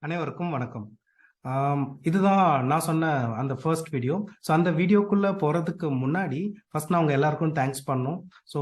அனைவருக்கும் வணக்கம். இதுதான் நான் சொன்ன அந்த ஃபர்ஸ்ட் வீடியோ. ஸோ அந்த வீடியோக்குள்ள போறதுக்கு முன்னாடி ஃபர்ஸ்ட் நான் உங்க எல்லாருக்கும் தேங்க்ஸ் பண்ணணும். ஸோ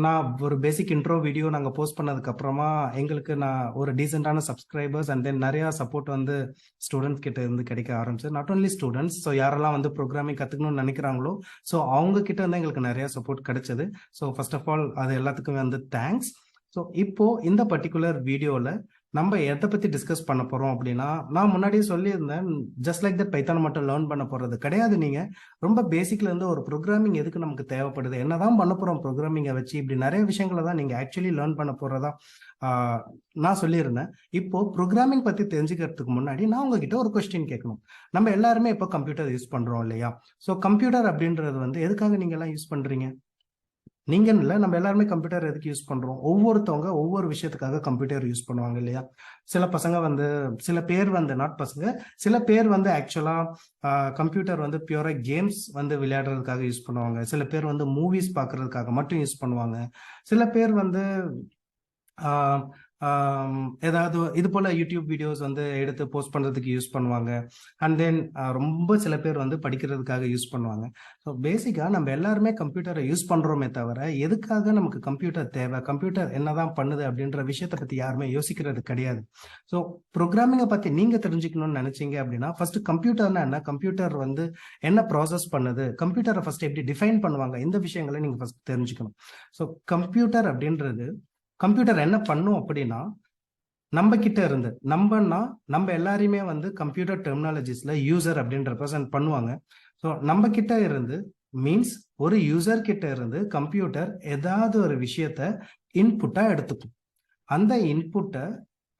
நான் ஒரு பேசிக் இன்ட்ரோ வீடியோ நாங்கள் போஸ்ட் பண்ணதுக்கு அப்புறமா எங்களுக்கு நான் ஒரு டீசெண்டான சப்ஸ்கிரைபர்ஸ் அண்ட் தென் நிறைய சப்போர்ட் வந்து ஸ்டூடெண்ட்ஸ் கிட்ட இருந்து கிடைக்க ஆரம்பிச்சு. நாட் ஓன்லி ஸ்டூடெண்ட்ஸ், ஸோ யாரெல்லாம் வந்து ப்ரோக்ராமிங் கற்றுக்கணும்னு நினைக்கிறாங்களோ ஸோ அவங்க கிட்ட வந்து எங்களுக்கு நிறைய சப்போர்ட் கிடைச்சது. ஸோ ஃபர்ஸ்ட் ஆஃப் ஆல் அது எல்லாத்துக்குமே வந்து தேங்க்ஸ். ஸோ இப்போ இந்த பர்டிகுலர் வீடியோவில் நம்ம எதை பத்தி டிஸ்கஸ் பண்ண போறோம் அப்படின்னா, நான் முன்னாடியே சொல்லியிருந்தேன், ஜஸ்ட் லைக் தட் பைத்தான் மட்டும் லேர்ன் பண்ண போறது கிடையாது. நீங்க ரொம்ப பேசிக்ல இருந்து ஒரு ப்ரோக்ராமிங் எதுக்கு நமக்கு தேவைப்படுது, என்னதான் பண்ண போறோம் ப்ரோக்ராமிங்கை வச்சு, இப்படி நிறைய விஷயங்களை தான் நீங்க ஆக்சுவலி லேர்ன் பண்ண போறதா நான் சொல்லியிருந்தேன். இப்போ ப்ரோக்ராமிங் பத்தி தெரிஞ்சுக்கிறதுக்கு முன்னாடி நான் உங்ககிட்ட ஒரு கொஸ்டின் கேட்கணும். நம்ம எல்லாருமே இப்போ கம்ப்யூட்டர் யூஸ் பண்றோம் இல்லையா? ஸோ கம்ப்யூட்டர் அப்படின்றது வந்து எதுக்காக நீங்க எல்லாம் யூஸ் பண்றீங்க? நீங்க இல்லை, நம்ம எல்லாருமே கம்ப்யூட்டர் எதுக்கு யூஸ் பண்றோம்? ஒவ்வொருத்தவங்க ஒவ்வொரு விஷயத்துக்காக கம்ப்யூட்டர் யூஸ் பண்ணுவாங்க இல்லையா? சில பசங்க வந்து, சில பேர் வந்து, நாட் பசங்க, சில பேர் வந்து ஆக்சுவலா கம்ப்யூட்டர் வந்து பியூரா கேம்ஸ் வந்து விளையாடுறதுக்காக யூஸ் பண்ணுவாங்க. சில பேர் வந்து மூவிஸ் பார்க்கறதுக்காக மட்டும் யூஸ் பண்ணுவாங்க. சில பேர் வந்து ஏதாவது இது போல யூடியூப் வீடியோஸ் வந்து எடுத்து போஸ்ட் பண்றதுக்கு யூஸ் பண்ணுவாங்க. அண்ட் தென் ரொம்ப சில பேர் வந்து படிக்கிறதுக்காக யூஸ் பண்ணுவாங்க. ஸோ பேசிக்கா நம்ம எல்லாருமே கம்ப்யூட்டரை யூஸ் பண்றோமே தவிர எதுக்காக நமக்கு கம்ப்யூட்டர் தேவை, கம்ப்யூட்டர் என்னதான் பண்ணுது அப்படின்ற விஷயத்தை பத்தி யாருமே யோசிக்கிறது கிடையாது. ஸோ ப்ரோக்ராமிங்கை பத்தி நீங்க தெரிஞ்சுக்கணும்னு நினைச்சீங்க அப்படின்னா ஃபர்ஸ்ட் கம்ப்யூட்டர்னா என்ன, கம்ப்யூட்டர் வந்து என்ன ப்ராசஸ் பண்ணுது, கம்ப்யூட்டரை ஃபர்ஸ்ட் எப்படி டிஃபைன் பண்ணுவாங்க, இந்த விஷயங்களை நீங்க ஃபர்ஸ்ட் தெரிஞ்சுக்கணும். ஸோ கம்ப்யூட்டர் அப்படின்றது, கம்ப்யூட்டர் என்ன பண்ணும் அப்படின்னா, நம்ம கிட்ட இருந்து, நம்ம எல்லாரையுமே வந்து கம்ப்யூட்டர் டெர்மினாலஜிஸ்ல யூசர் அப்படின்னு ரெப்ரசென்ட் பண்ணுவாங்க. ஸோ நம்ம கிட்ட இருந்து மீன்ஸ் ஒரு யூசர் கிட்ட இருந்து கம்ப்யூட்டர் ஏதாவது ஒரு விஷயத்த இன்புட்டா எடுத்துக்கும். அந்த இன்புட்டை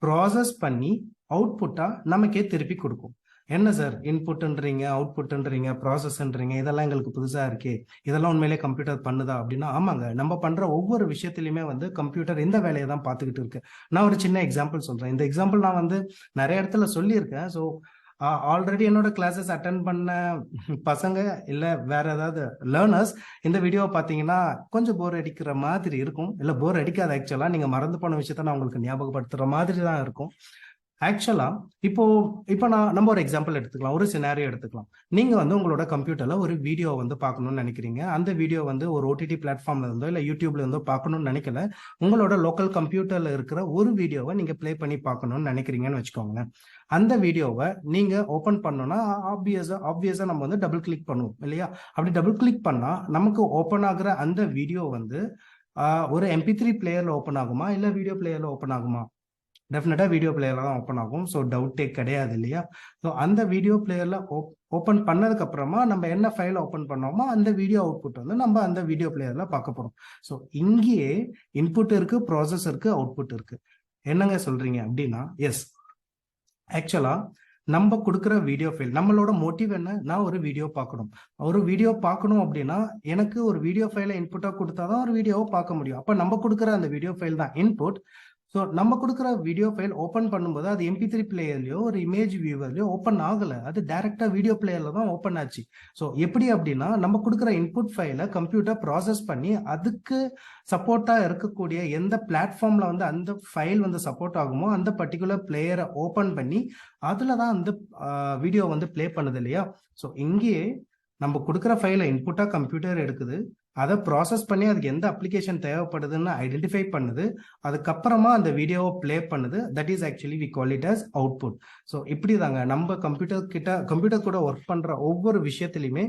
ப்ராசஸ் பண்ணி அவுட்புட்டா நமக்கே திருப்பி கொடுக்கும். என்ன சார் இன்புட்ன்றீங்க, அவுட்புட்ன்றீங்க, ப்ராசஸ்ன்றீங்க, இதெல்லாம் எங்களுக்கு புதுசா இருக்கே, இதெல்லாம் உண்மையிலே கம்ப்யூட்டர் பண்ணுதா அப்படின்னா, ஆமாங்க, நம்ம பண்ற ஒவ்வொரு விஷயத்திலுமே வந்து கம்ப்யூட்டர் இந்த வேலையை தான் பார்த்துக்கிட்டு இருக்கு. நான் ஒரு சின்ன எக்ஸாம்பிள் சொல்றேன். இந்த எக்ஸாம்பிள் நான் வந்து நிறைய இடத்துல சொல்லியிருக்கேன். ஸோ ஆல்ரெடி என்னோட கிளாஸஸ் அட்டன் பண்ண பசங்க இல்ல வேற ஏதாவது லேர்னர்ஸ் இந்த வீடியோ பார்த்தீங்கன்னா கொஞ்சம் போர் அடிக்கிற மாதிரி இருக்கும். இல்ல போர் அடிக்காது, ஆக்சுவலா நீங்க மறந்து போன விஷயத்த நான் உங்களுக்கு ஞாபகப்படுத்துற மாதிரி தான் இருக்கும். ஆக்சுவலா இப்போ நம்ம ஒரு எக்ஸாம்பிள் எடுத்துக்கலாம், ஒரு சினாரியோ எடுத்துக்கலாம். நீங்க வந்து உங்களோட கம்ப்யூட்டர்ல ஒரு வீடியோ வந்து பார்க்கணும்னு நினைக்கிறீங்க. அந்த வீடியோ வந்து ஒரு ஓடிடி பிளாட்ஃபார்ம்ல இருந்தோ இல்ல யூடியூப்ல இருந்தோ பார்க்கணும்னு நினைக்கல, உங்களோட லோக்கல் கம்ப்யூட்டர்ல இருக்கிற ஒரு வீடியோவை நீங்க பிளே பண்ணி பார்க்கணும்னு நினைக்கிறீங்கன்னு வச்சுக்கோங்க. அந்த வீடியோவை நீங்க ஓபன் பண்ணோம்னா ஆப்வியஸா நம்ம வந்து டபுள் கிளிக் பண்ணுவோம் இல்லையா? அப்படி டபுள் கிளிக் பண்ணா நமக்கு ஓபன் ஆகுற அந்த வீடியோ வந்து ஒரு MP3 பிளேயர்ல ஓபன் ஆகுமா இல்ல வீடியோ பிளேயர்ல ஓபன் ஆகுமா? டெஃபினட்டா வீடியோ பிளேயர்ல தான் ஓப்பன் ஆகும். ஸோ டவுட்டே கிடையாது இல்லையா? ஸோ அந்த வீடியோ பிளேயர்ல ஓப்பன் பண்ணதுக்கு அப்புறமா நம்ம என்ன ஃபைல் ஓப்பன் பண்ணோமோ அந்த வீடியோ அவுட்புட் வந்து நம்ம அந்த வீடியோ பிளேயர்ல பார்க்க போறோம். ஸோ இங்கேயே இன்புட் இருக்கு, ப்ராசஸ் இருக்கு, அவுட்புட் இருக்கு. என்னங்க சொல்றீங்க அப்படின்னா, எஸ், ஆக்சுவலா நம்ம கொடுக்குற வீடியோ ஃபைல், நம்மளோட மோட்டிவ் என்ன, நான் ஒரு வீடியோ பார்க்கணும். ஒரு வீடியோ பார்க்கணும் அப்படின்னா எனக்கு ஒரு வீடியோ ஃபைலை இன்புட்டா கொடுத்தாதான் ஒரு வீடியோவை பார்க்க முடியும். அப்ப நம்ம கொடுக்குற அந்த வீடியோ ஃபைல் தான் இன்புட். ஸோ நம்ம கொடுக்குற வீடியோ ஃபைல் ஓப்பன் பண்ணும்போது அது MP3 பிளேயர்லையோ ஒரு இமேஜ் வியூவர்லையோ ஓப்பன் ஆகலை, அது டைரக்டா வீடியோ பிளேயர்ல தான் ஓப்பன் ஆச்சு. ஸோ எப்படி அப்படின்னா, நம்ம கொடுக்குற இன்புட் ஃபைலை கம்ப்யூட்டர் ப்ராசஸ் பண்ணி அதுக்கு சப்போர்ட்டா இருக்கக்கூடிய எந்த பிளாட்ஃபார்ம்ல வந்து அந்த ஃபைல் வந்து சப்போர்ட் ஆகுமோ அந்த பர்டிகுலர் பிளேயரை ஓப்பன் பண்ணி அதுல தான் அந்த வீடியோ வந்து பிளே பண்ணுது இல்லையா? ஸோ இங்கேயே நம்ம கொடுக்குற ஃபைலை இன்புட்டா கம்ப்யூட்டர் எடுக்குது, அதை ப்ராசஸ் பண்ணி அதுக்கு எந்த அப்ளிகேஷன் தேவைப்படுதுன்னு ஐடென்டிஃபை பண்ணுது, அதுக்கப்புறமா அந்த வீடியோவை பிளே பண்ணுது. That is actually we call it as output. So இப்படி தாங்க நம்ம கம்ப்யூட்டர் கூட ஒர்க் பண்ற ஒவ்வொரு விஷயத்திலையுமே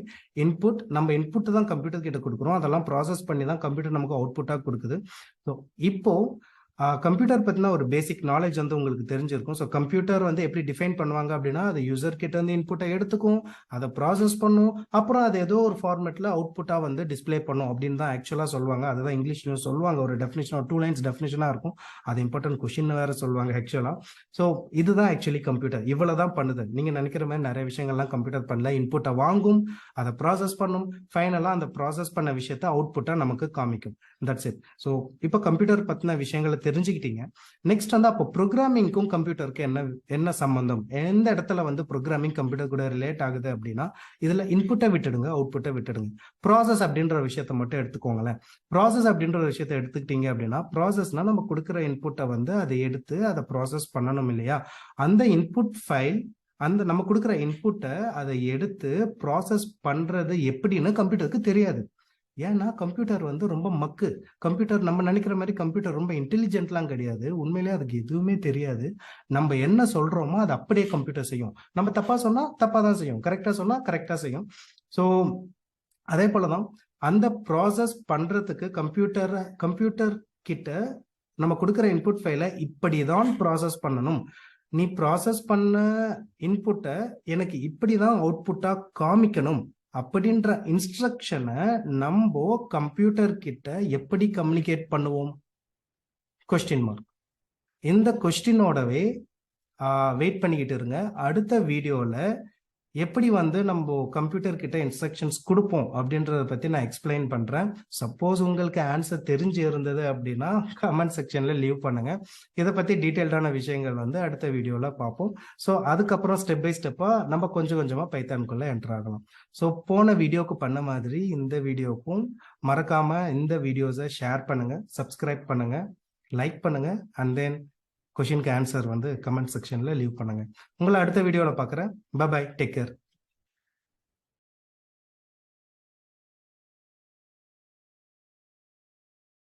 நம்ம இன்புட் தான் கம்ப்யூட்டர் கிட்ட கொடுக்குறோம், அதெல்லாம் ப்ராசஸ் பண்ணி தான் கம்ப்யூட்டர் நமக்கு அவுட்புட்டா கொடுக்குது. ஸோ இப்போ கம்ப்யூட்டர் பத்தின ஒரு பேசிக் நாலேஜ் வந்து உங்களுக்கு தெரிஞ்சிருக்கும். ஸோ கம்ப்யூட்டர் வந்து எப்படி டிஃபைன் பண்ணுவாங்க அப்படின்னா, அது யூசர் கிட்ட இருந்து இன்புட்டை எடுத்துக்கும், அதை ப்ராசஸ் பண்ணும், அப்புறம் அது ஏதோ ஒரு ஃபார்மேட்ல அவுட்புட்டா வந்து டிஸ்பிளே பண்ணும் அப்படின்னு தான் ஆக்சுவலா சொல்லுவாங்க. அதுதான் இங்கிலீஷ்லயும் சொல்லுவாங்க, ஒரு டெஃபினிஷன், ஒரு 2 lines டெஃபினிஷனா இருக்கும். அது இம்பார்ட்டன்ட் கொஸ்டின் வேற சொல்லுவாங்க ஆக்சுவலா. ஸோ இதுதான் ஆக்சுவலி கம்ப்யூட்டர், இவ்வளவுதான் பண்ணுது. நீங்க நினைக்கிற மாதிரி நிறைய விஷயங்கள்லாம் கம்ப்யூட்டர் பண்ணல. இன்புட்டை வாங்கும், அதை ப்ராசஸ் பண்ணும், ஃபைனலா அந்த ப்ராசஸ் பண்ண விஷயத்த அவுட்புட்டா நமக்கு காமிக்கும். That's it. ஸோ இப்போ கம்ப்யூட்டர் பற்றின விஷயங்களை தெரிஞ்சுக்கிட்டீங்க. நெக்ஸ்ட் வந்து அப்போ ப்ரோக்ராமிங்க்கும் கம்ப்யூட்டருக்கு என்ன சம்பந்தம், எந்த இடத்துல வந்து ப்ரோக்ராமிங் கம்ப்யூட்டர் கூட ரிலேட் ஆகுது அப்படின்னா, இதில் இன்புட்டை விட்டுடுங்க, அவுட்புட்டை விட்டுடுங்க. ப்ராசஸ் அப்படின்ற விஷயத்த மட்டும் எடுத்துக்கோங்களேன். ப்ராசஸ் அப்படின்ற ஒரு விஷயத்த எடுத்துக்கிட்டீங்க அப்படின்னா, ப்ராசஸ்னா நம்ம கொடுக்குற இன்புட்டை வந்து அதை எடுத்து அதை ப்ராசஸ் பண்ணணும் இல்லையா? அந்த இன்புட் ஃபைல், அந்த நம்ம கொடுக்குற இன்புட்டை அதை எடுத்து ப்ராசஸ் பண்றது எப்படின்னு கம்ப்யூட்டருக்கு தெரியாது. ஏன்னா கம்ப்யூட்டர் வந்து ரொம்ப மக்கு. கம்ப்யூட்டர் நம்ம நினைக்கிற மாதிரி கம்ப்யூட்டர் ரொம்ப இன்டெலிஜென்ட்லாம் கிடையாது. உண்மையிலேயே அதுக்கு எதுவுமே தெரியாது. நம்ம என்ன சொல்றோமோ அது அப்படியே கம்ப்யூட்டர் செய்யும். நம்ம தப்பா சொன்னா தப்பா தான் செய்யும், கரெக்டா சொன்னா கரெக்டா செய்யும். ஸோ அதே போலதான் அந்த ப்ராசஸ் பண்றதுக்கு கம்ப்யூட்டர் கிட்ட நம்ம கொடுக்குற இன்புட் ஃபைலை இப்படிதான் ப்ராசஸ் பண்ணணும், நீ ப்ராசஸ் பண்ண இன்புட்டை எனக்கு இப்படிதான் அவுட்புட்டா காமிக்கணும் அப்படின்ற இன்ஸ்ட்ரக்ஷனை நம்ம கம்ப்யூட்டர் கிட்ட எப்படி கம்யூனிகேட் பண்ணுவோம்? Question mark. இந்த கொஸ்டினோடவே வெயிட் பண்ணிக்கிட்டு இருங்க. அடுத்த வீடியோவில் எப்படி வந்து நம்ம கம்ப்யூட்டர் கிட்ட இன்ஸ்ட்ரக்ஷன்ஸ் கொடுப்போம் அப்படின்றத பற்றி நான் எக்ஸ்பிளைன் பண்ணுறேன். சப்போஸ் உங்களுக்கு ஆன்சர் தெரிஞ்சு இருந்தது அப்படின்னா கமெண்ட் செக்ஷனில் லீவ் பண்ணுங்கள். இதை பற்றி டீட்டெயில்டான விஷயங்கள் வந்து அடுத்த வீடியோவில் பார்ப்போம். ஸோ அதுக்கப்புறம் ஸ்டெப் பை ஸ்டெப்பாக நம்ம கொஞ்சம் கொஞ்சமாக பைத்தானுக்குள்ளே என்டர் ஆகலாம். ஸோ போன வீடியோவுக்கு பண்ண மாதிரி இந்த வீடியோவுக்கும் மறக்காமல் இந்த வீடியோஸை ஷேர் பண்ணுங்கள், சப்ஸ்கிரைப் பண்ணுங்கள், லைக் பண்ணுங்கள், அண்ட் தென் கொஷினுக்கு ஆன்சர் வந்து கமெண்ட் செக்ஷனில் லீவ் பண்ணுங்கள். உங்களை அடுத்த வீடியோவில் பார்க்குறேன். Bye, take care.